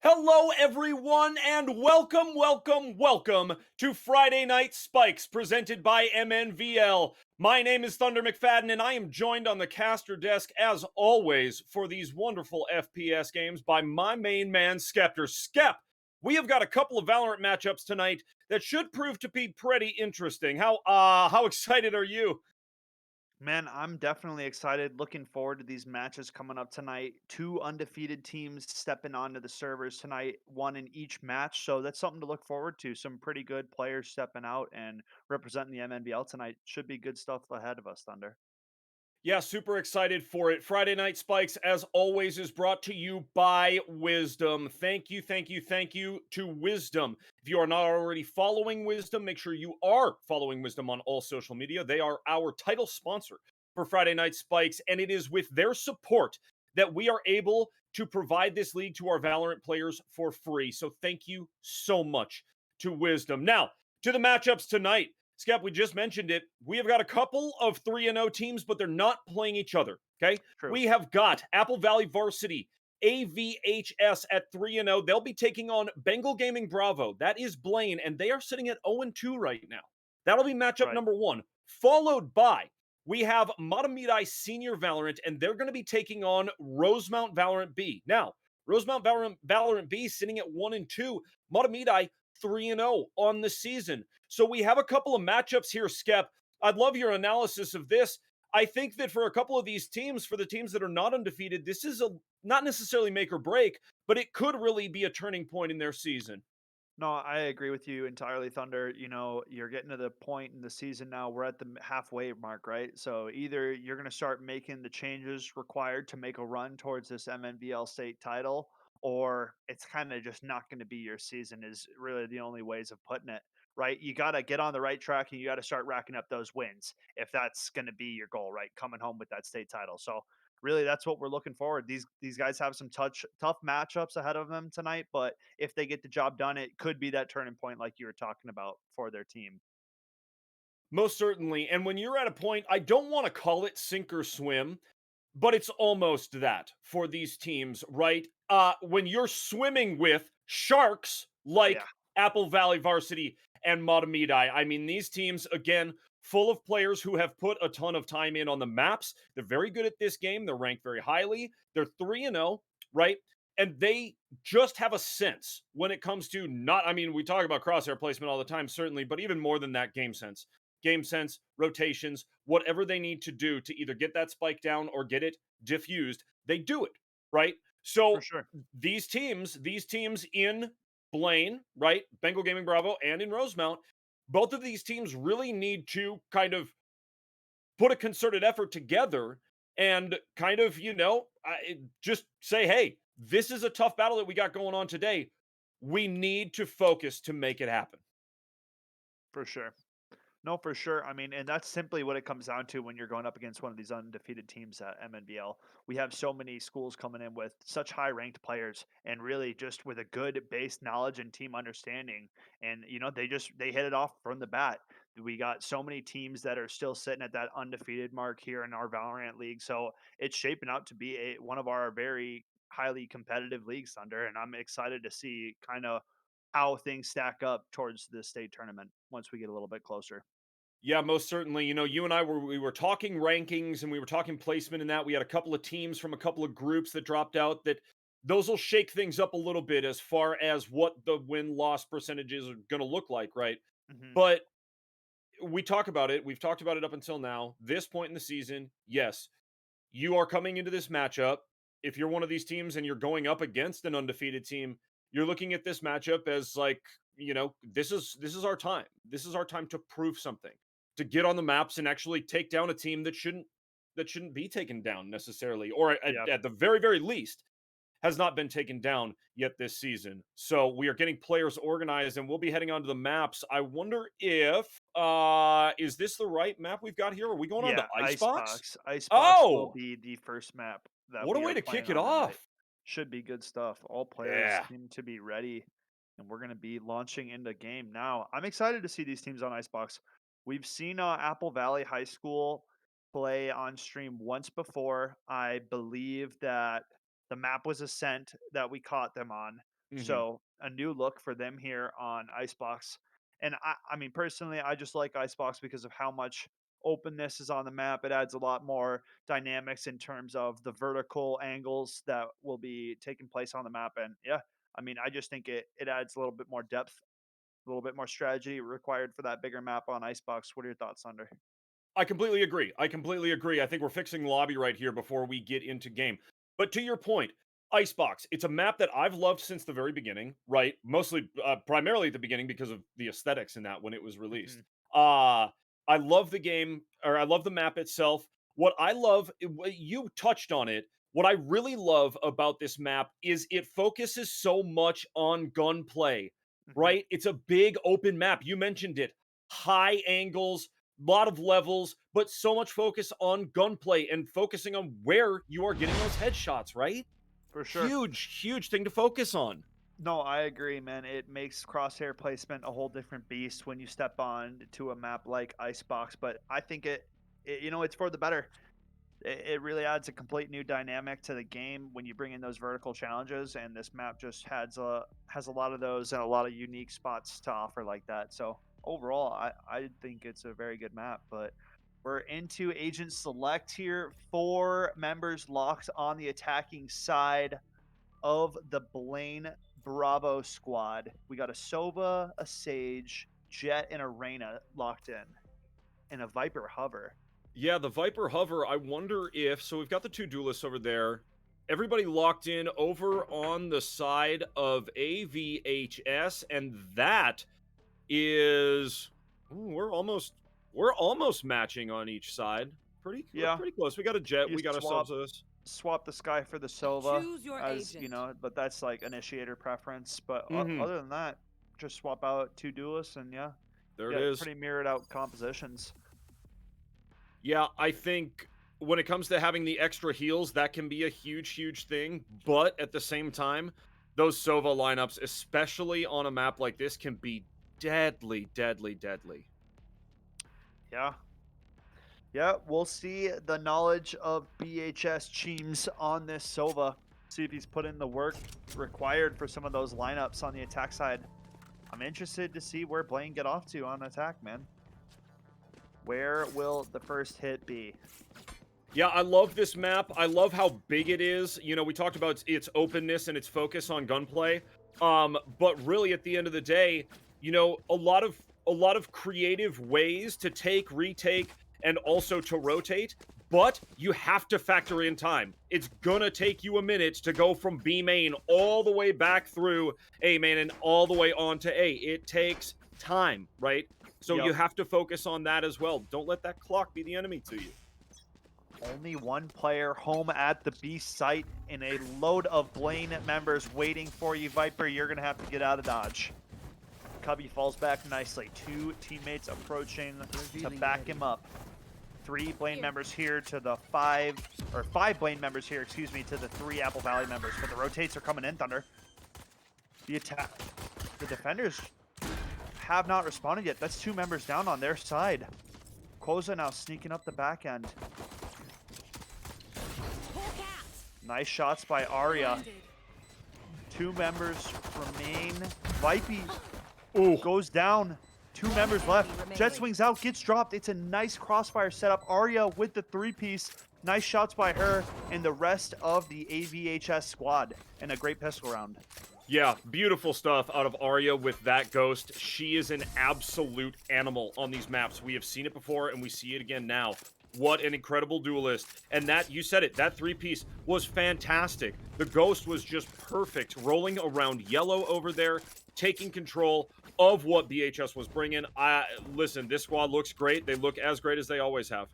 Hello, everyone, and welcome to Friday Night Spikes, presented by MNVL. My name is Thunder McFadden, and I am joined on the caster desk, as always, for these wonderful FPS games by my main man, Skeptor. Skep, we have got a couple of Valorant matchups tonight that should prove to be pretty interesting. How excited are you? Man, I'm definitely excited. Looking forward to these matches coming up tonight. Two undefeated teams stepping onto the servers tonight, one in each match. So that's something to look forward to. Some pretty good players stepping out and representing the MNVL tonight. Should be good stuff ahead of us, Thunder. Yeah, super excited for it. Friday Night Spikes, as always, is brought to you by Wisdom. Thank you to Wisdom. If you are not already following Wisdom, make sure you are following Wisdom on all social media. They are our title sponsor for Friday Night Spikes, and it is with their support that we are able to provide this league to our Valorant players for free. So thank you so much to Wisdom. Now, to the matchups tonight. Skep, we just mentioned it. We have got a couple of 3-0 teams, but they're not playing each other. Okay. True. We have got Apple Valley Varsity, AVHS at 3-0. They'll be taking on Bengal Gaming Bravo. That is Blaine, and they are sitting at 0-2 right now. That'll be matchup Right. number one. Followed by, we have Matamidai Senior Valorant, and they're going to be taking on Rosemount Valorant B. Now, Rosemount Valorant B sitting at 1-2. Matamidai 3-0 on the season. So we have a couple of matchups here, Skep. I'd love your analysis of this. I think that for a couple of these teams, for the teams that are not undefeated, this is a not necessarily make or break, but it could really be a turning point in their season. No, I agree with you entirely, Thunder. You're getting to the point in the season now. We're at the halfway mark, right? So either you're going to start making the changes required to make a run towards this MNVL state title, or it's kind of just not going to be your season, is really the only ways of putting it, right? You got to get on the right track and you got to start racking up those wins if that's going to be your goal, right? Coming home with that state title. So really that's what we're looking forward. These guys have some tough matchups ahead of them tonight, but if they get the job done, it could be that turning point like you were talking about for their team. Most certainly. And when you're at a point, I don't want to call it sink or swim, but it's almost that for these teams, right? When you're swimming with sharks Yeah. like Apple Valley Varsity and Matamidai, I mean, these teams, again, full of players who have put a ton of time in on the maps. They're very good at this game. They're ranked very highly. They're 3-0, right? And they just have a sense when it comes to not, I mean, we talk about crosshair placement all the time, certainly, but even more than that, game sense, rotations, whatever they need to do to either get that spike down or get it diffused, they do it, right? For So sure. these teams in Blaine, right, Bengal Gaming Bravo, and in Rosemount, both of these teams really need to kind of put a concerted effort together and kind of, just say, hey, this is a tough battle that we got going on today. We need to focus to make it happen. For sure. No, for sure. I mean, and that's simply what it comes down to when you're going up against one of these undefeated teams at MNBL. We have so many schools coming in with such high ranked players and really just with a good base knowledge and team understanding. And, they hit it off from the bat. We got so many teams that are still sitting at that undefeated mark here in our Valorant league. So it's shaping out to be one of our very highly competitive leagues, Thunder. And I'm excited to see kind of how things stack up towards the state tournament once we get a little bit closer. Yeah, most certainly. You and I were talking rankings and we were talking placement in that. We had a couple of teams from a couple of groups that dropped out that those will shake things up a little bit as far as what the win-loss percentages are going to look like, right? Mhm. But we talk about it. We've talked about it up until now. This point in the season, yes, you are coming into this matchup. If you're one of these teams and you're going up against an undefeated team, you're looking at this matchup as like, this is our time. This is our time to prove something, to get on the maps and actually take down a team that shouldn't be taken down necessarily, or Yeah. at the very very least has not been taken down yet this season. So we are getting players organized and we'll be heading onto the maps. I wonder if is this the right map we've got here? Are we going on to Yeah, Icebox? Icebox. Icebox will Oh, be the first map that what a we way are to playing kick it on tonight. off. Should be good stuff. All players Yeah. seem to be ready, and we're gonna be launching into game now. I'm excited to see these teams on Icebox. We've seen Apple Valley High School play on stream once before. I believe that the map was Ascent that we caught them on. Mhm. So a new look for them here on Icebox. And I mean, personally, I just like Icebox because of how much openness is on the map. It adds a lot more dynamics in terms of the vertical angles that will be taking place on the map. And yeah, I mean, I just think it adds a little bit more depth, a little bit more strategy required for that bigger map on Icebox. What are your thoughts, Thunder? I completely agree. I completely agree. I think we're fixing lobby right here before we get into game. But to your point, Icebox, it's a map that I've loved since the very beginning, right? Mostly, primarily at the beginning because of the aesthetics in that when it was released. Hmm. Uh, I love the game, or I love the map itself. What I love, you touched on it. What I really love about this map is it focuses so much on gunplay, Hmm. right? It's a big open map. You mentioned it. High angles, lot of levels, but so much focus on gunplay and focusing on where you are getting those headshots, right? For sure. Huge, huge thing to focus on. No, I agree, man. It makes crosshair placement a whole different beast when you step on to a map like Icebox. But I think it's for the better. It really adds a complete new dynamic to the game when you bring in those vertical challenges, and this map just has a lot of those and a lot of unique spots to offer like that. So overall, I think it's a very good map. But we're into Agent Select here. 4 members locked on the attacking side of the Blaine Bravo squad. We got a Sova, a Sage, Jet, and Arena locked in, and a Viper Hover. Yeah, the Viper Hover, I wonder if so we've got the two duelists over there. Everybody locked in over on the side of AVHS, and that is we're almost matching on each side. We're Yeah, pretty close. We got a jet, you we got ourselves a swap the Sky for the Sova, Choose your as you agent. know, but that's like initiator preference. But mhm. other than that, just swap out 2 duelists, and yeah, There you it got is. pretty mirrored out compositions. Yeah, I think when it comes to having the extra heals, that can be a huge, huge thing. But at the same time, those Sova lineups, especially on a map like this, can be deadly, deadly, deadly. Yeah, yeah, we'll see the knowledge of BHS Cheems on this Sova. See if he's put in the work required for some of those lineups on the attack side. I'm interested to see where Blaine get off to on attack, man. Where will the first hit be? Yeah, I love this map. I love how big it is. You know, we talked about its openness and its focus on gunplay. But really at the end of the day, you know, a lot of creative ways to take, retake, and also to rotate, but you have to factor in time. It's gonna take you a minute to go from B main all the way back through A main and all the way on to A. It takes time, right? So you Yep. have to focus on that as well. Don't let that clock be the enemy to you. Only one player home at the B site and a load of Blaine members waiting for you, Viper. You're going to have to get out of dodge. Cubby falls back nicely. 2 teammates approaching to back him up. 3 Blaine members here to the 5, or 5 Blaine members here, excuse me, to the 3 Apple Valley members. But the rotates are coming in, Thunder. The defenders have not responded yet. That's 2 members down on their side. Koza now sneaking up the back end. Nice shots by Arya. 2 members remain. Vipey Ooh. goes down. 2 members left. Jet swings out, gets dropped. It's a nice crossfire setup. Arya with the 3-piece. Nice shots by her and the rest of the AVHS squad. And a great pistol round. Yeah, beautiful stuff out of Arya with that ghost. She is an absolute animal on these maps. We have seen it before and we see it again now. What an incredible duelist. And that, you said it, that 3-piece was fantastic. The ghost was just perfect, rolling around yellow over there, taking control of what BHS was bringing. Listen, this squad looks great. They look as great as they always have.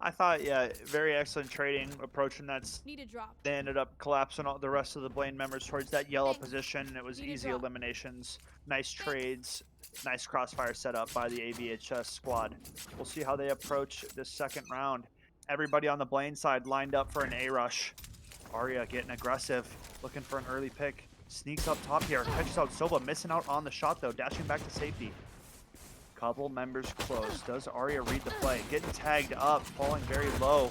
I thought, yeah, very excellent trading approach, and Need a drop. they ended up collapsing all the rest of the Blaine members towards that yellow Thanks. position. It was Need a easy drop. eliminations, nice trades, nice crossfire setup by the AVHS squad. We'll see how they approach this second round. Everybody on the Blaine side lined up for an A rush. Arya getting aggressive, looking for an early pick. Sneaks up top here, catches out Silva, missing out on the shot though, dashing back to safety. Couple members close. Does Arya read the play? Getting tagged up, falling very low.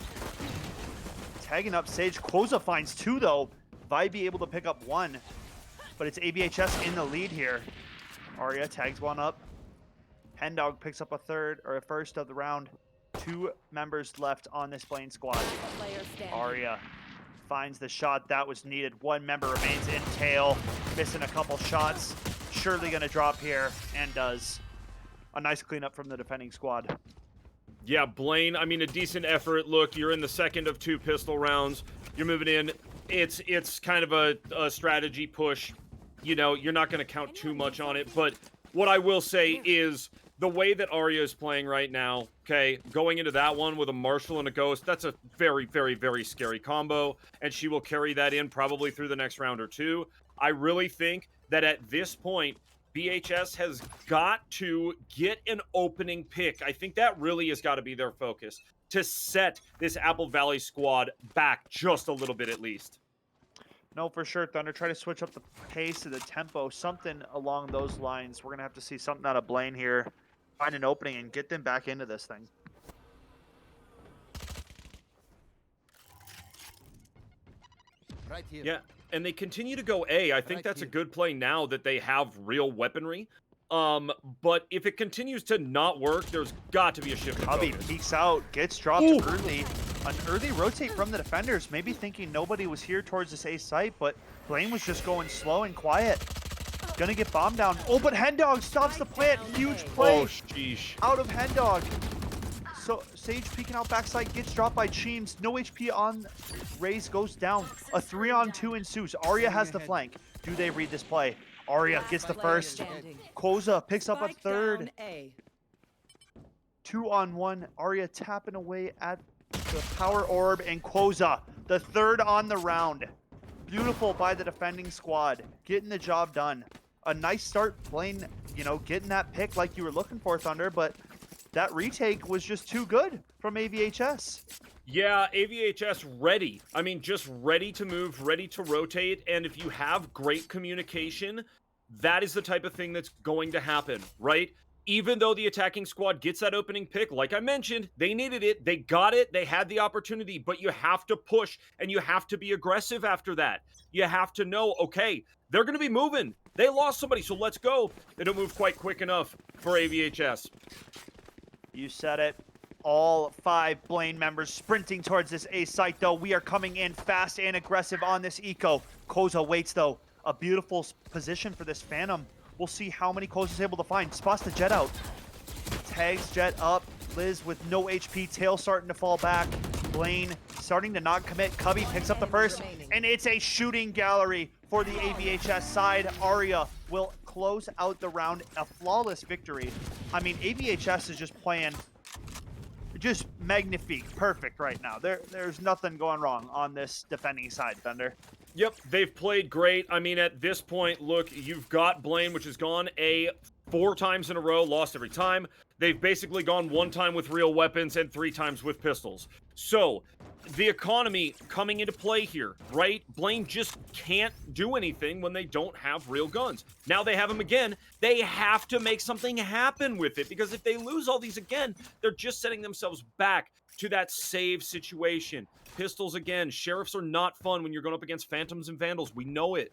Tagging up Sage. Quoza finds 2 though. Vibe able to pick up 1. but it's AVHS in the lead here. Arya tags one up. Hendog picks up a first of the round. 2 members left on this Blaine squad. Arya finds the shot that was needed. 1 member remains in tail, missing a couple shots. Surely gonna drop here, and does. A nice cleanup from the defending squad. Yeah, Blaine, I mean, a decent effort. Look, you're in the second of 2 pistol rounds. You're moving in. It's kind of a strategy push. You know, you're not going to count too much on it. But what I will say is the way that Arya is playing right now, okay, going into that one with a Marshal and a Ghost, that's a very, very, very scary combo. And she will carry that in probably through the next round or 2. I really think that at this point, BHS has got to get an opening pick. I think that really has got to be their focus, to set this Apple Valley squad back just a little bit at least. No, for sure, Thunder. Try to switch up the pace of the tempo, something along those lines. We're going to have to see something out of Blaine here. Find an opening and get them back into this thing. Right here. Yeah, and they continue to go A. I think that's a good play now that they have real weaponry. But if it continues to not work, there's got to be a shift in Cubby focus. peeks out, gets dropped early. An early rotate from the defenders, maybe thinking nobody was here towards this A site, but Blaine was just going slow and quiet. Gonna get bombed down. Oh, but Hendog stops the plant. Huge play. Oh, sheesh. Out of Hendog. So Sage peeking out backside, gets dropped by Cheems. No HP on Raze, goes down. A 3-on-2 ensues. Arya has the flank. Do they read this play? Arya gets the first. Koza picks up a third. 2-on-1. Arya tapping away at the power orb, and Koza, the third on the round. Beautiful by the defending squad, getting the job done. A nice start, Blaine, you know, getting that pick like you were looking for, Thunder, but that retake was just too good from AVHS. Yeah, AVHS ready. I mean, just ready to move, ready to rotate, and if you have great communication, that is the type of thing that's going to happen, right? Even though the attacking squad gets that opening pick, like I mentioned, they needed it, they got it, they had the opportunity, but you have to push, and you have to be aggressive after that. You have to know, okay, they're going to be moving. They lost somebody, so let's go. They don't move quite quick enough for AVHS. You said it. All 5 Blaine members sprinting towards this A site, though. We are coming in fast and aggressive on this eco. Koza waits, though. A beautiful position for this Phantom. We'll see how many Koza's able to find. Spots the Jet out. Tags Jet up. Liz with no HP. Tail starting to fall back. Blaine starting to not commit. Cubby picks up the first. And it's a shooting gallery for the AVHS side. Arya will close out the round. A flawless victory. I mean, AVHS is just playing just magnifique, perfect right now. There's nothing going wrong on this defending side, Thunder. Yep, they've played great. I mean, at this point, look, you've got Blaine, which has gone A 4 times in a row, lost every time. They've basically gone 1 time with real weapons and 3 times with pistols. So, the economy coming into play here, right? Blaine just can't do anything when they don't have real guns. Now they have them again. They have to make something happen with it, because if they lose all these again, they're just setting themselves back to that save situation. Pistols again. Sheriffs are not fun when you're going up against Phantoms and Vandals. We know it.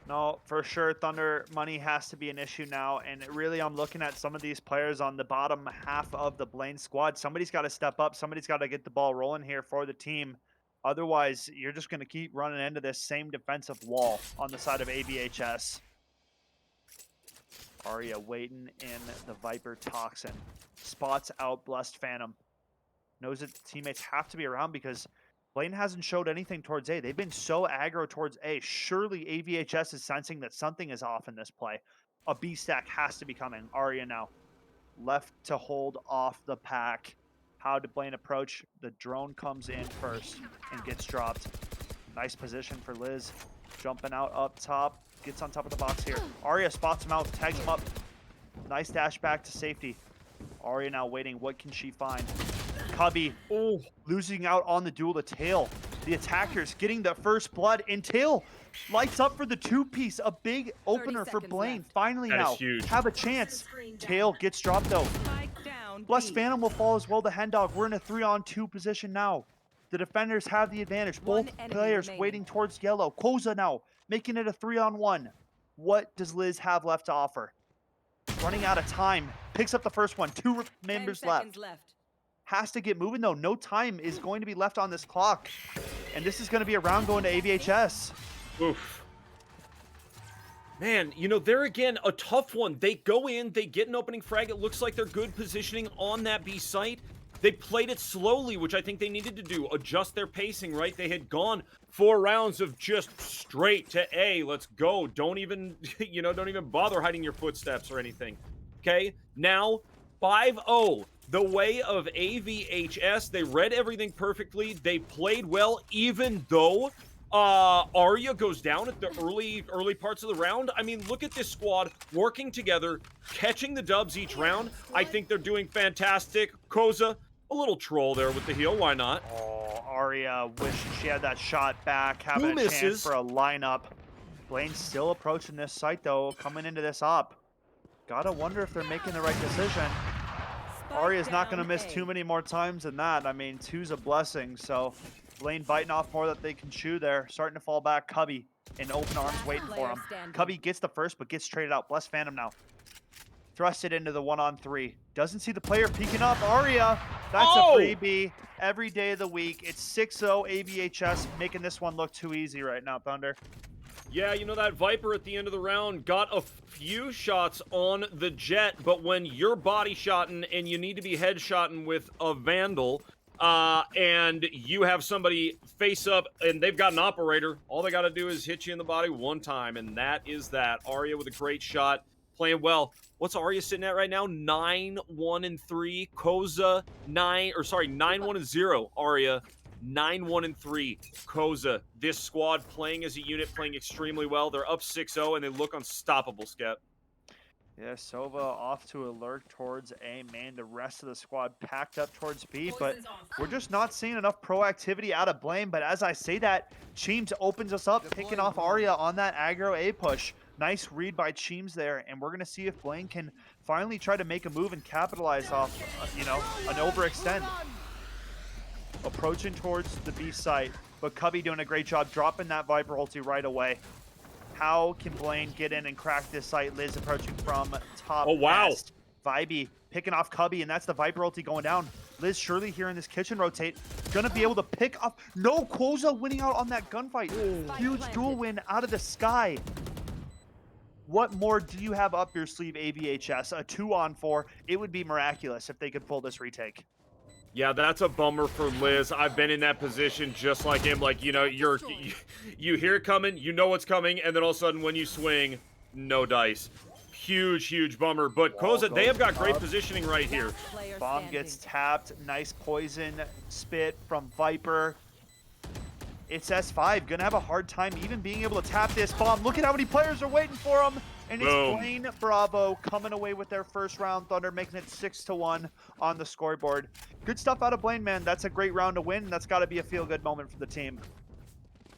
No, for sure, Thunder money has to be an issue now, and really I'm looking at some of these players on the bottom half of the Blaine squad. Somebody's got to step up. Somebody's got to get the ball rolling here for the team. Otherwise, you're just going to keep running into this same defensive wall on the side of AVHS. Arya waiting in the Viper Toxin. Spots out Blessed Phantom. Knows that teammates have to be around because Blaine hasn't showed anything towards A. They've been so aggro towards A. Surely AVHS is sensing that something is off in this play. A B stack has to be coming. Arya now left to hold off the pack. How did Blaine approach? The drone comes in first and gets dropped. Nice position for Liz. Jumping out up top. Gets on top of the box here. Arya spots him out, tags him up. Nice dash back to safety. Arya now waiting. What can she find? Cubby losing out on the duel to Tail. The attackers getting the first blood, and Tail lights up for the 2-piece. A big opener for Blaine. Left. Finally That now is huge. have a chance. Tail gets dropped though. Blessed Phantom will fall as well to Hendog. We're in a 3-on-2 position now. The defenders have the advantage. One Both enemy players remaining. waiting towards yellow. Koza now making it a 3-on-1. What does Liz have left to offer? Running out of time. Picks up the first one. 2 members 10 seconds left. Has to get moving though. No time is going to be left on this clock. And this is going to be a round going to AVHS. Oof. Man, you know, they're again a tough one. They go in, they get an opening frag. It looks like they're good positioning on that B site. They played it slowly, which I think they needed to do. Adjust their pacing, right? They had gone 4 rounds of just straight to A. Let's go. Don't even, you know, don't even bother hiding your footsteps or anything. Okay? Now, 5-0. The way of AVHS. They read everything perfectly. They played well, even though Arya goes down at the early parts of the round. I mean, look at this squad working together, catching the dubs each round. I think they're doing fantastic. Koza, a little troll there with the heal. Why not? Oh, Arya wished she had that shot back, having Who a chance misses? for a lineup. Blaine still approaching this site though, coming into this op. Gotta wonder if they're making the right decision. Arya's not going to miss too many more times than that. I mean, 2's a blessing, so Blaine biting off more that they can chew there. Starting to fall back. Cubby in open arms waiting for him. Cubby gets the first, but gets traded out. Bless Phantom now. Thrust it into the 1-on-3. Doesn't see the player peeking up. Arya, that's a freebie every day of the week. It's 6-0 AVHS, making this one look too easy right now, Thunder. Yeah, you know, that Viper at the end of the round got a few shots on the Jet, but when you're body shotting and you need to be headshotting with a Vandal, and you have somebody face up and they've got an operator, all they got to do is hit you in the body one time, and that is that. Arya with a great shot, playing well. What's Arya sitting at right now? 9-1-3. Koza 9-1-0. Arya 9-1-3. Koza, this squad playing as a unit, playing extremely well. They're up 6-0 and they look unstoppable, Skep. Yeah, Sova off to alert towards A main. The rest of the squad packed up towards B, but we're just not seeing enough proactivity out of Blaine. But as I say that, Cheems opens us up, picking off Arya on that aggro A push. Nice read by Cheems there, and we're going to see if Blaine can finally try to make a move and capitalize off, you know, an overextend. Approaching towards the B site, but Cubby doing a great job dropping that Viper ulti right away. How can Blaine get in and crack this site? Liz approaching from top. Oh, wow. West. Vibey picking off Cubby, and that's the Viper ulti going down. Liz surely here in this kitchen rotate, gonna be able to pick up. No, Koza winning out on that gunfight. Huge duel win out of the sky. What more do you have up your sleeve, AVHS? A 2-on-4. It would be miraculous if they could pull this retake. Yeah, that's a bummer for Liz. I've been in that position just like him. Like, you know, you hear it coming, you know what's coming, and then all of a sudden when you swing, no dice. Huge bummer. But Koza, they have got great positioning right here. Bomb gets tapped. Nice poison spit from Viper. It's S5. Gonna have a hard time even being able to tap this bomb. Look at how many players are waiting for him. And it's Boom. Blaine Bravo coming away with their first round. Thunder making it 6-1 on the scoreboard. Good stuff out of Blaine, man. That's a great round to win. That's got to be a feel-good moment for the team.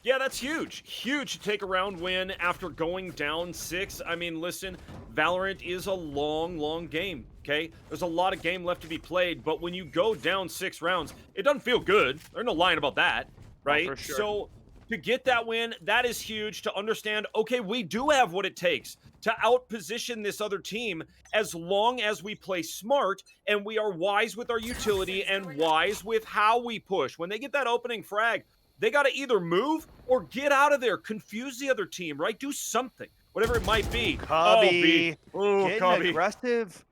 Yeah, that's huge. Huge to take a round win after going down 6. I mean, listen, Valorant is a long game, okay? There's a lot of game left to be played, but when you go down 6 rounds, it doesn't feel good. There's no lying about that, right? Oh, for sure. So to get that win, that is huge. To understand, okay, we do have what it takes to outposition this other team as long as we play smart and we are wise with our utility and wise with how we push. When they get that opening frag, they got to either move or get out of there, confuse the other team, right? Do something, whatever it might be. Cubby Cubby. getting aggressive.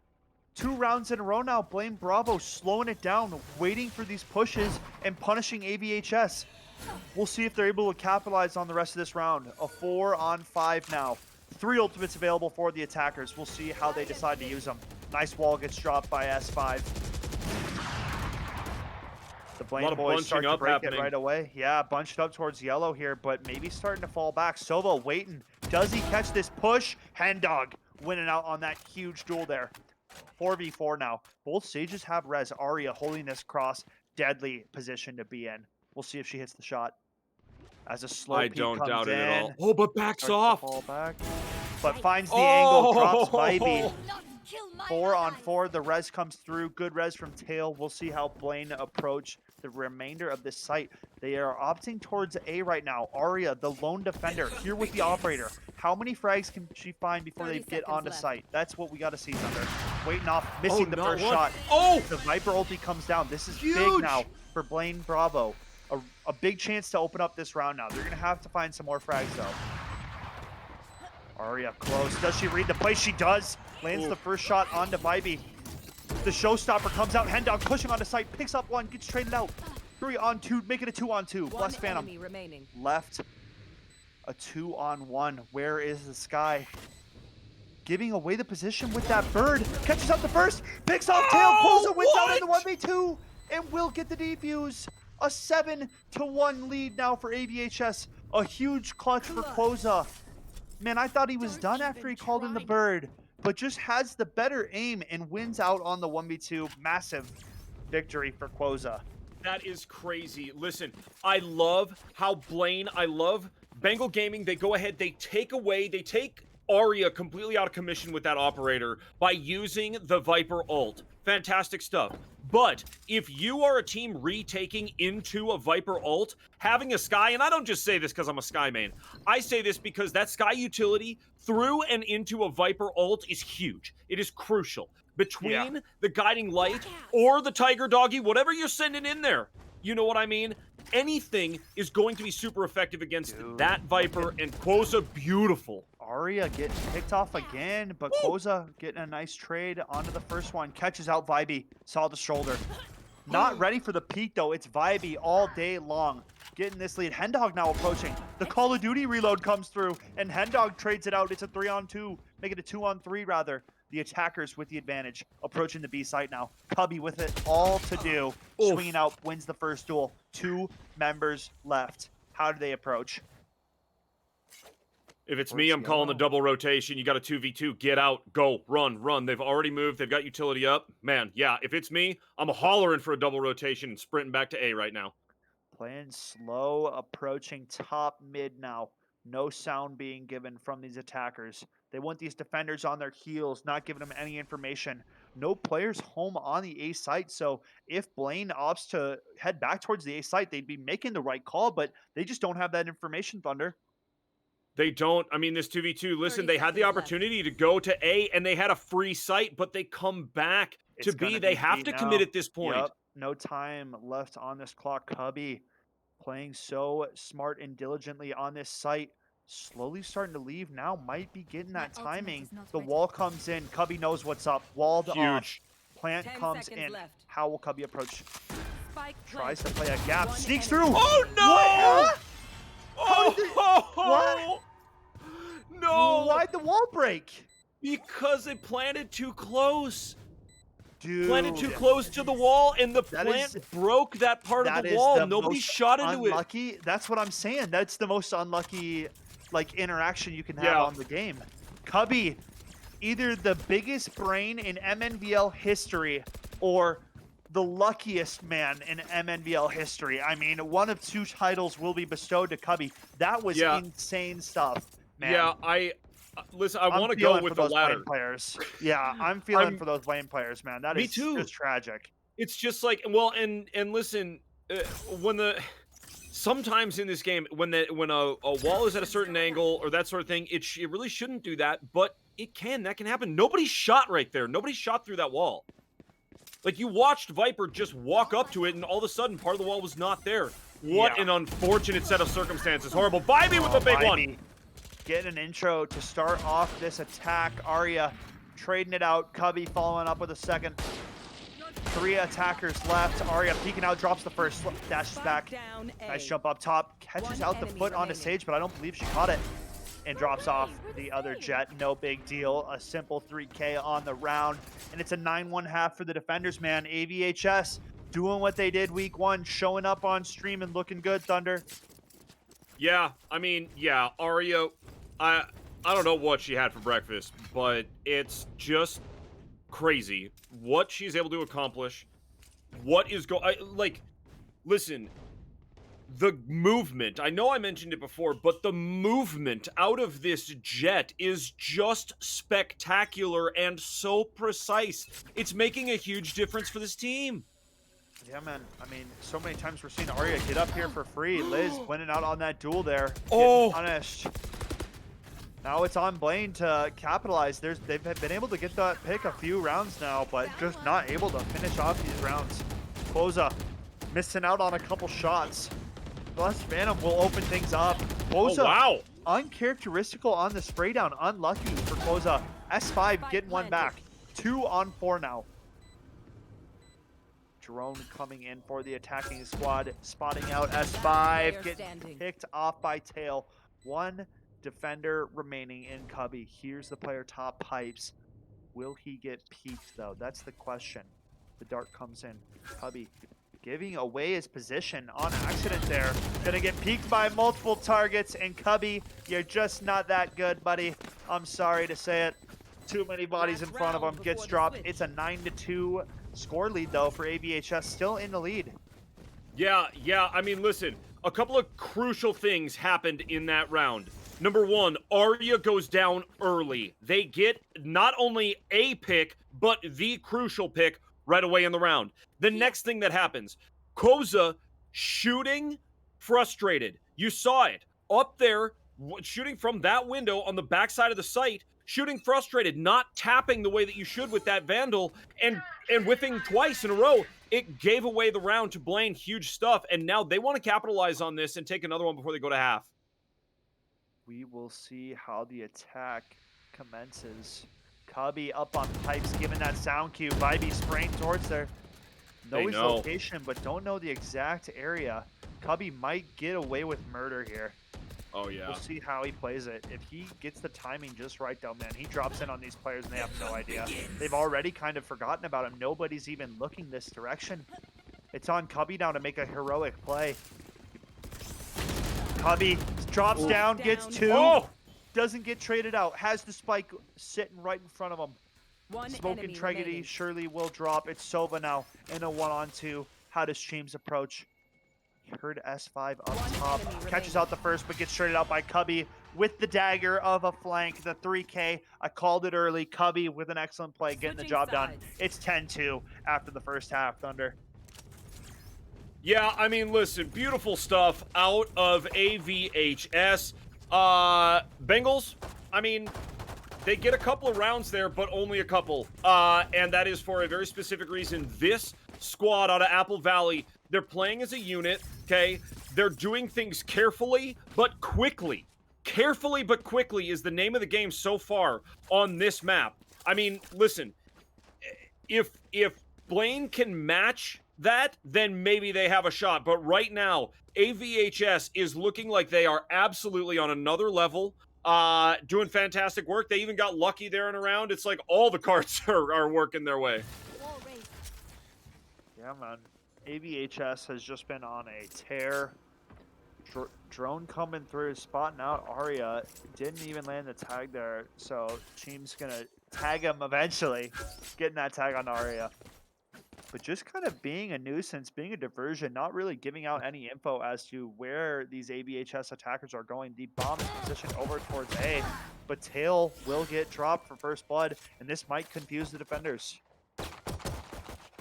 2 rounds in a row now. Blaine Bravo slowing it down, waiting for these pushes and punishing AVHS. We'll see if they're able to capitalize on the rest of this round. A 4-on-5 now. 3 ultimates available for the attackers. We'll see how they decide to use them. Nice wall gets dropped by S5. The Blaine boys start to break it right away. Yeah, bunched up towards yellow here, but maybe starting to fall back. Sova waiting. Does he catch this push? Hendog winning out on that huge duel there. 4v4 now. Both Sages have res. Arya holding this cross. Deadly position to be in. We'll see if she hits the shot. As a slow peek don't comes doubt it in, at all. Oh, but backs off. fall back, but finds the angle, drops Vibey. Not kill my 4-on-4, the res comes through. Good res from Tail. We'll see how Blaine approach the remainder of this site. They are opting towards A right now. Arya, the lone defender, here with the operator. How many frags can she find before they 30 get onto seconds site? That's what we got to see, Thunder. Waiting off, missing the not first one. shot. Oh! The Viper ulti comes down. This is big Huge! now for Blaine Bravo. A big chance to open up this round now. They're going to have to find some more frags, though. Arya close. Does she read the play? She does. Lands the first shot onto Vibey. The showstopper comes out. Hendog pushing onto site. Picks up one. Gets traded out. 3-on-2. Make it a 2-on-2. Bless Phantom. Enemy remaining. Left. A 2-on-1. Where is the Sky? Giving away the position with that bird. Catches up the first. Picks off tail. Pulls it. Wins out in the 1v2. And will get the defuse. A 7-1 lead now for AVHS. A huge clutch for Quoza. Man, I thought he was done after he called in the bird, but just has the better aim and wins out on the 1v2. Massive victory for Quoza. That is crazy. Listen, I love how Blaine, I love Bengal Gaming. They go ahead, they take Arya completely out of commission with that operator by using the Viper ult. Fantastic stuff. But if you are a team retaking into a Viper ult, having a Sky, and I don't just say this because I'm a Sky main, I say this because that Sky utility through and into a Viper ult is huge. It is crucial. Between the Guiding Light or the Tiger Doggy, whatever you're sending in there, you know what I mean? Anything is going to be super effective against that Viper, and Quoza, beautiful. Arya getting picked off again, but Quoza getting a nice trade onto the first one. Catches out Vibey. Saw the shoulder. Not ready for the peak, though. It's Vibey all day long. Getting this lead. Hendog now approaching. The Call of Duty reload comes through, and Hendog trades it out. It's a 3-on-2. Make it a 2-on-3, rather. The attackers with the advantage. Approaching the B site now. Cubby with it all to do. Swinging out, wins the first duel. 2 members left. How do they approach? If it's me, I'm calling the double rotation. You got a 2v2. Get out. Go. Run. Run. They've already moved. They've got utility up. Man, yeah, if it's me, I'm hollering for a double rotation and sprinting back to A right now. Playing slow, approaching top mid now. No sound being given from these attackers. They want these defenders on their heels, not giving them any information. No players home on the A site, so if Blaine opts to head back towards the A site, they'd be making the right call, but they just don't have that information, Thunder. They don't. I mean, this 2v2, listen, they had the opportunity to go to A, and they had a free site, but they come back to B. They have to commit at this point. Yep. No time left on this clock. Cubby playing so smart and diligently on this site. Slowly starting to leave now. Might be getting that timing. The wall comes in. Cubby knows what's up. Walled off. Plant comes in. How will Cubby approach? Tries to play a gap. Sneaks through. Oh, no! What? What? No! Why'd the wall break? Because they planted too close. Dude. Planted too close to the wall, and the plant broke that part of the wall. Nobody shot into it. That's what I'm saying. That's the most unlucky interaction you can have on the game. Cubby, either the biggest brain in MNVL history or the luckiest man in MNVL history. I mean, one of 2 titles will be bestowed to Cubby. That was insane stuff, man. Yeah, listen, I want to go with the latter. Players. Yeah, I'm feeling for those Blaine players, man. That is just tragic. It's just like, well, and listen, sometimes in this game, when a wall is at a certain angle or that sort of thing, it really shouldn't do that, but that can happen. Nobody shot right there. Nobody shot through that wall. Like, you watched Viper just walk up to it, and all of a sudden, part of the wall was not there. What an unfortunate set of circumstances. Horrible. Vibey with the big one. Getting an intro to start off this attack. Arya trading it out. Cubby following up with a second. 3 attackers left. Arya peeking out, drops the first, dashes back. Nice jump up top. Catches out the foot onto Sage, but I don't believe she caught it. And drops off the other jet. No big deal. A simple 3K on the round. And it's a 9-1 half for the defenders, man. AVHS doing what they did week 1, showing up on stream and looking good, Thunder. Yeah, I mean, yeah, Arya, I don't know what she had for breakfast, but it's just crazy what she's able to accomplish. What is listen, the movement, I know I mentioned it before, but the movement out of this jet is just spectacular and so precise. It's making a huge difference for this team. Yeah, man. I mean, so many times we're seeing Arya get up here for free. Liz winning out on that duel there. Oh! Getting punished. Now it's on Blaine to capitalize. They've been able to get that pick a few rounds now, but just not able to finish off these rounds. Cloza missing out on a couple shots. Plus Phantom will open things up. Cloza, Oh, wow. uncharacteristical on the spray down. Unlucky for Cloza. S5 getting one back. 2 on 4 now. Drone coming in for the attacking squad, spotting out S5, getting picked off by Tail. 1 defender remaining in Cubby. Here's the player top pipes. Will he get peeked though? That's the question. The dart comes in. Cubby giving away his position on accident there. Gonna get peeked by multiple targets, and Cubby, you're just not that good, buddy. I'm sorry to say it. Too many bodies in front of him. Gets dropped. It's a 9-2 score lead though for AVHS, still in the lead. Yeah, I mean, listen, a couple of crucial things happened in that round. Number 1, Arya goes down early. They get not only a pick, but the crucial pick right away in the round. The next thing that happens, Koza shooting frustrated. You saw it up there, shooting from that window on the backside of the site, shooting frustrated, not tapping the way that you should with that Vandal, and whiffing twice in a row. It gave away the round to Blaine. Huge stuff, and now they want to capitalize on this and take another one before they go to half. We will see how the attack commences. Cubby up on pipes, given that sound cue. Vibey spraying towards there. Know his location, but don't know the exact area. Cubby might get away with murder here. Oh, yeah. We'll see how he plays it. If he gets the timing just right, though, man, he drops in on these players and they have no idea. They've already kind of forgotten about him. Nobody's even looking this direction. It's on Cubby now to make a heroic play. Cubby drops down, gets 2. Doesn't get traded out. Has the spike sitting right in front of him. Smoking Tragedy surely will drop. It's Sova now in a 1-on-2. How does Streams approach? Heard S5 up top. Catches out the first, but gets traded out by Cubby with the dagger of a flank. The 3K. I called it early. Cubby with an excellent play, getting the job done. It's 10-2 after the first half, Thunder. Yeah, I mean, listen, beautiful stuff out of AVHS. Bengals, I mean, they get a couple of rounds there, but only a couple. And that is for a very specific reason. This squad out of Apple Valley, they're playing as a unit, okay? They're doing things carefully, but quickly. Carefully, but quickly is the name of the game so far on this map. I mean, listen, if Blaine can match that, then maybe they have a shot. But right now, AVHS is looking like they are absolutely on another level, doing fantastic work. They even got lucky there and around. It's like all the cards are working their way. Yeah, man. AVHS has just been on a tear. Drone coming through, spotting out Arya. Didn't even land the tag there, so team's gonna tag him eventually. Getting that tag on Arya. But just kind of being a nuisance, being a diversion, not really giving out any info as to where these AVHS attackers are going. The bomb is positioned over towards A, but Tail will get dropped for first blood, and this might confuse the defenders.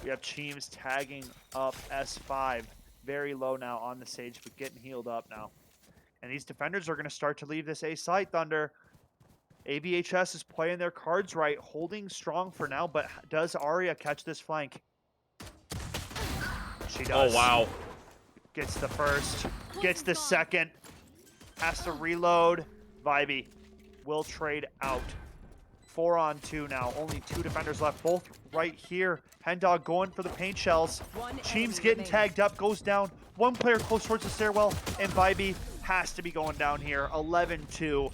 We have Cheems tagging up S5. Very low now on the stage, but getting healed up now. And these defenders are going to start to leave this A site, Thunder. AVHS is playing their cards right, holding strong for now, but does Arya catch this flank? She does. Oh, wow. Gets the first, gets the second, has to reload. Vibey will trade out. 4-on-2 now, only 2 defenders left, both right here. Hendog going for the paint shells. Cheems getting tagged up, goes down. 1 player close towards the stairwell, and Vibey has to be going down here. 11-2.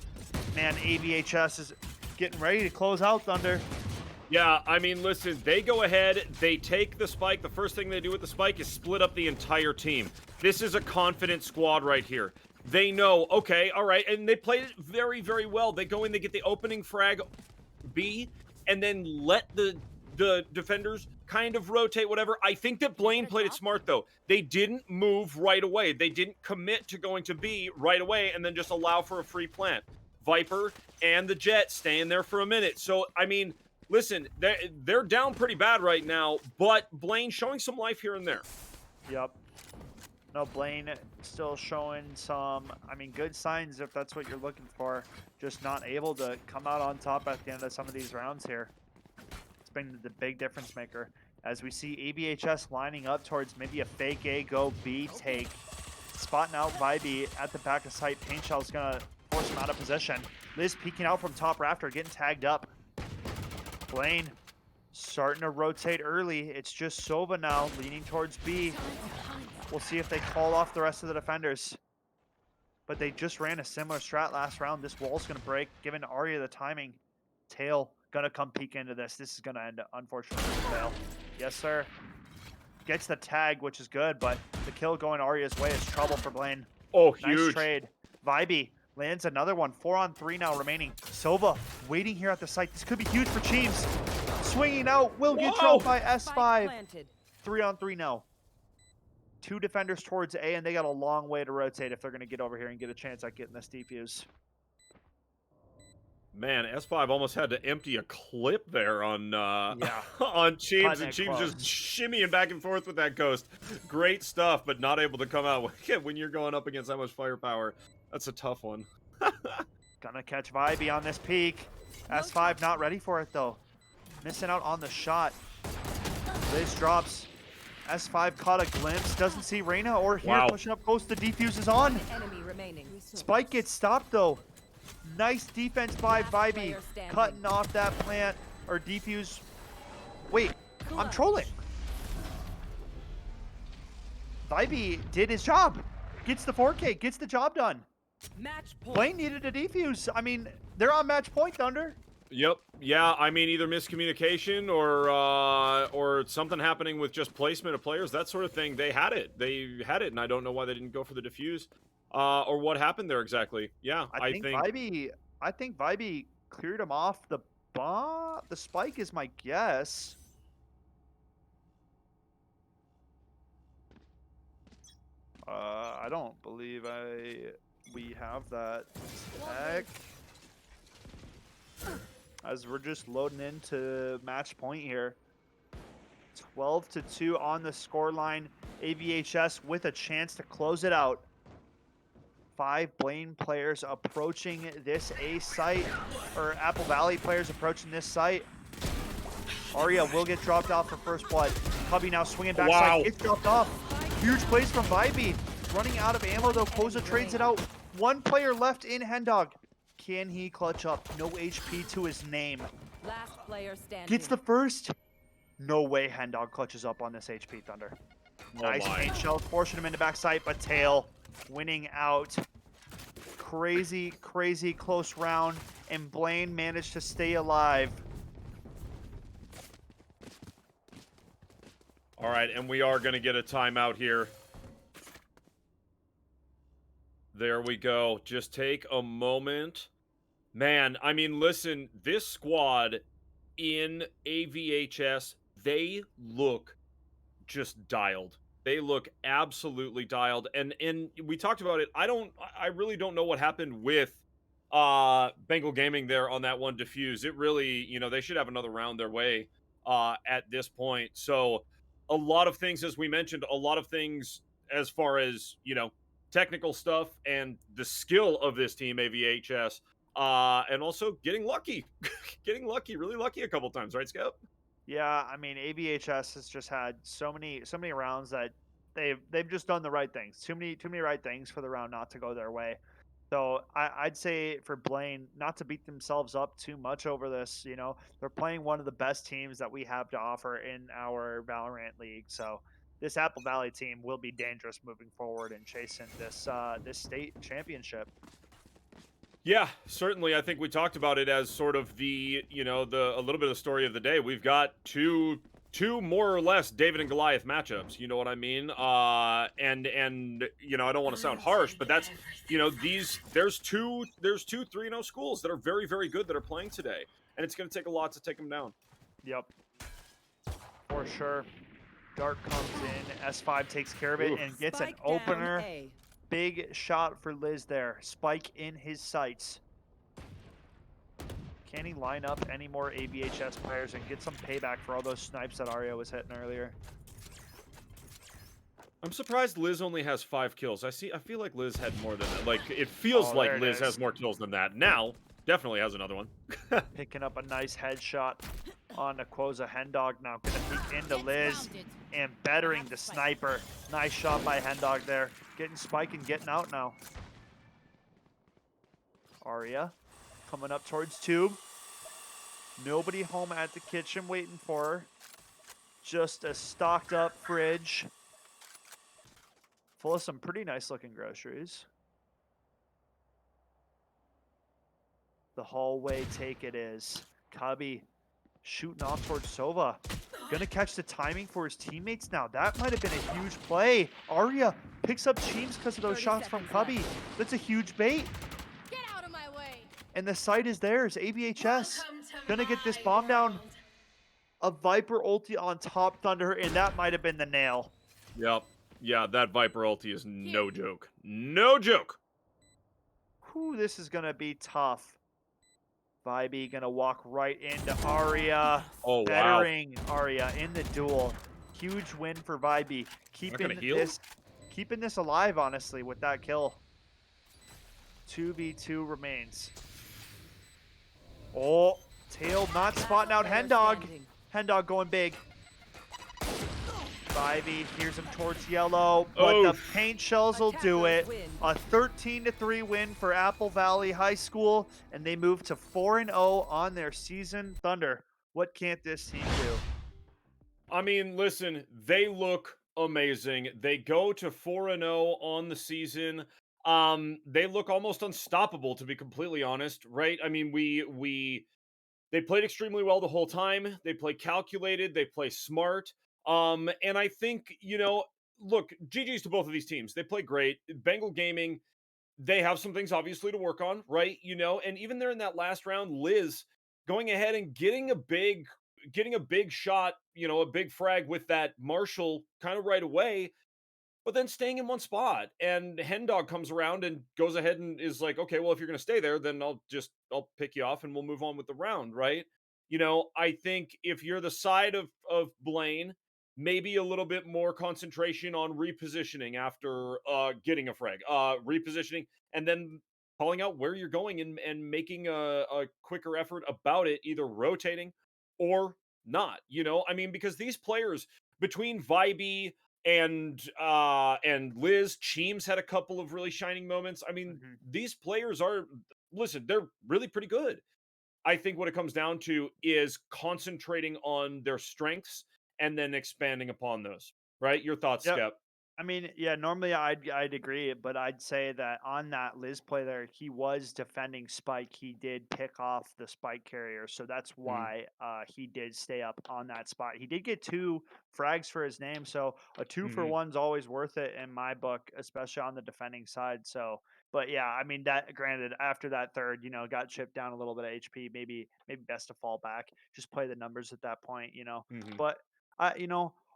Man, AVHS is getting ready to close out, Thunder. Yeah, I mean, listen, they go ahead, they take the spike. The first thing they do with the spike is split up the entire team. This is a confident squad right here. They know, okay, all right, and they played it very, very well. They go in, they get the opening frag B, and then let the defenders kind of rotate, whatever. I think that Blaine played it smart, though. They didn't move right away. They didn't commit to going to B right away and then just allow for a free plant. Viper and the Jet staying there for a minute. So, I mean, listen, they're down pretty bad right now, but Blaine showing some life here and there. Yep. No, Blaine still showing some, I mean, good signs if that's what you're looking for. Just not able to come out on top at the end of some of these rounds here. It's been the big difference maker. As we see AVHS lining up towards maybe a fake A, go B take. Spotting out Vibey at the back of sight. Paint Shell's gonna force him out of position. Liz peeking out from top rafter, getting tagged up. Blaine starting to rotate early. It's just Sova now, leaning towards B. We'll see if they call off the rest of the defenders. But they just ran a similar strat last round. This wall's going to break, giving Arya the timing. Tail going to come peek into this. This is going to end, unfortunately, with a fail. Yes, sir. Gets the tag, which is good, but the kill going Arya's way is trouble for Blaine. Oh, Nice huge. trade. Vibey lands another one. 4-on-3 now remaining. Sova waiting here at the site. This could be huge for Cheems. Swinging out. Will get dropped by S5. 3-on-3 now. 2 defenders towards A, and they got a long way to rotate if they're going to get over here and get a chance at getting this defuse. Man, S5 almost had to empty a clip there on Yeah. on Cheems, Cutting and it Cheems close. just shimmying back and forth with that ghost. Great stuff, but not able to come out when you're going up against that much firepower. That's a tough one. Gonna catch Vibey on this peak. S5 not ready for it, though. Missing out on the shot. Liz drops. S5 caught a glimpse. Doesn't see Reyna or here. Wow. Pushing up close. The defuse is on. Enemy remaining. Spike gets stopped, though. Nice defense by Vibey. player standing. Cutting off that plant or defuse. Wait, I'm trolling. Vibey did his job. Gets the 4K. Gets the job done. Match point. Blaine needed a defuse. I mean, they're on match point, Thunder. Yep. Yeah, I mean, either miscommunication or something happening with just placement of players, that sort of thing. They had it, and I don't know why they didn't go for the defuse, or what happened there exactly. Yeah, I think Vibey cleared him off the bomb. The spike is my guess. I don't believe we have that tech. As we're just loading into match point here. 12-2 on the scoreline. AVHS with a chance to close it out. 5 Blaine players approaching this A site, or Apple Valley players approaching this site. Arya will get dropped off for first blood. Cubby now swinging backside. Wow. It's dropped off. Huge plays from Vibey. Running out of ammo though. Koza trades it out. 1 player left in Hendog. Can he clutch up? No HP to his name. Last player standing. Gets the first. No way Hendog clutches up on this HP, Thunder. Nice my. paint shell, forcing him into backside, but Tail winning out. Crazy, crazy close round, and Blaine managed to stay alive. All right, and we are going to get a timeout here. There we go. Just take a moment. Man, I mean, listen, this squad in AVHS, they look just dialed. They look absolutely dialed. And we talked about it. I really don't know what happened with Bengal Gaming there on that one defuse. It really, they should have another round their way at this point. So a lot of things, as we mentioned, a lot of things as far as, technical stuff and the skill of this team, AVHS, and also getting lucky, really lucky a couple times, right, Scout? Yeah, I mean, AVHS has just had so many rounds that they've just done the right things. Too many right things for the round not to go their way. So I'd say for Blaine not to beat themselves up too much over this. They're playing one of the best teams that we have to offer in our Valorant league. So this Apple Valley team will be dangerous moving forward and chasing this state championship. Yeah, certainly. I think we talked about it as sort of the a little bit of the story of the day. We've got two more or less David and Goliath matchups. You know what I mean? And I don't want to sound harsh, but that's there's two 3-0 schools that are very, very good that are playing today, and it's going to take a lot to take them down. Yep, for sure. Dark comes in. S5 takes care of it and gets an opener. Big shot for Liz there. Spike in his sights. Can he line up any more ABHS players and get some payback for all those snipes that Aria was hitting earlier? I'm surprised Liz only has 5 kills. I feel like Liz had more than that. Like, it feels Oh, like there it Liz is. has more kills than that. Now, definitely has another one. Picking up a nice headshot on Aquoza. Hendog now gonna peek into Liz and bettering the sniper. Nice shot by Hendog there. Getting Spike and getting out now. Aria coming up towards Tube. Nobody home at the kitchen waiting for her. Just a stocked up fridge full of some pretty nice looking groceries. The hallway take it is. Cubby shooting off towards Sova. Gonna catch the timing for his teammates now. That might have been a huge play. Aria picks up Cheems because of those 30 shots from seconds Cubby. left. That's a huge bait. Get out of my way. And the site is theirs. ABHS gonna get this bomb down. A Viper ulti on top Thunder, and that might have been the nail. Yep. Yeah, that Viper ulti is no joke. No joke! Whew, this is gonna be tough. Vibey gonna walk right into Aria. Oh, wow. Bettering Aria in the duel. Huge win for Vibey. gonna heal? Keeping this alive, honestly, with that kill. 2v2 remains. Oh, Tail not spotting out Player Hendog. standing. Hendog going big. Vibey hears him towards yellow, but the Oof. paint shells will do it. Attackers win. A 13-3 win for Apple Valley High School, and they move to 4-0 on their season. Thunder, what can't this team do? I mean, listen, they look amazing. They go to 4-0 on the season. They look almost unstoppable, to be completely honest, right? I mean, they played extremely well the whole time. They play calculated, they play smart. And I think, look, GG's to both of these teams. They play great. Bengal Gaming, they have some things obviously to work on, right? And even there in that last round, Liz going ahead and getting a big shot, a big frag with that Marshall kind of right away, but then staying in one spot. And Hendog comes around and goes ahead and is like, okay, well, if you're going to stay there, then I'll pick you off and we'll move on with the round, right? I think if you're the side of Blaine, maybe a little bit more concentration on repositioning after getting a frag, repositioning, and then calling out where you're going and making a quicker effort about it, either rotating or not. I mean, because these players between Vibey and Liz, Cheems had a couple of really shining moments. I mean, these players they're really pretty good. I think what it comes down to is concentrating on their strengths and then expanding upon those. Right? Your thoughts, Yep. Skep? I mean, yeah, normally I'd agree, but I'd say that on that Liz play there, he was defending Spike. He did pick off the Spike carrier, so that's why he did stay up on that spot. He did get 2 frags for his name, so a 2 for 1's always worth it in my book, especially on the defending side. So, but yeah, I mean that granted, after that third, got chipped down a little bit of HP, maybe best to fall back, just play the numbers at that point. But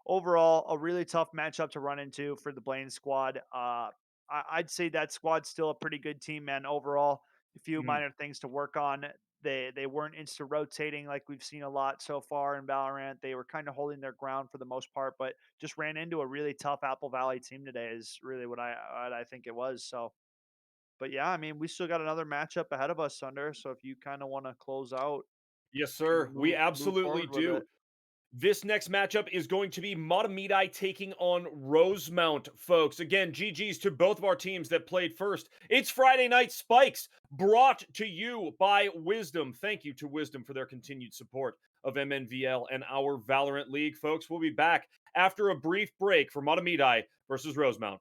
overall, a really tough matchup to run into for the Blaine squad. I'd say that squad's still a pretty good team, man. Overall, a few minor things to work on. They weren't insta rotating like we've seen a lot so far in Valorant. They were kind of holding their ground for the most part, but just ran into a really tough Apple Valley team today. Is really what I think it was. So, but yeah, I mean, we still got another matchup ahead of us, Sunder. So if you kind of want to close out, Yes, sir. We move absolutely forward with do. it. This next matchup is going to be Matamidi taking on Rosemount, folks. Again, GG's to both of our teams that played first. It's Friday Night Spikes, brought to you by Wisdom. Thank you to Wisdom for their continued support of MNVL and our Valorant League, folks. We'll be back after a brief break for Matamidi versus Rosemount.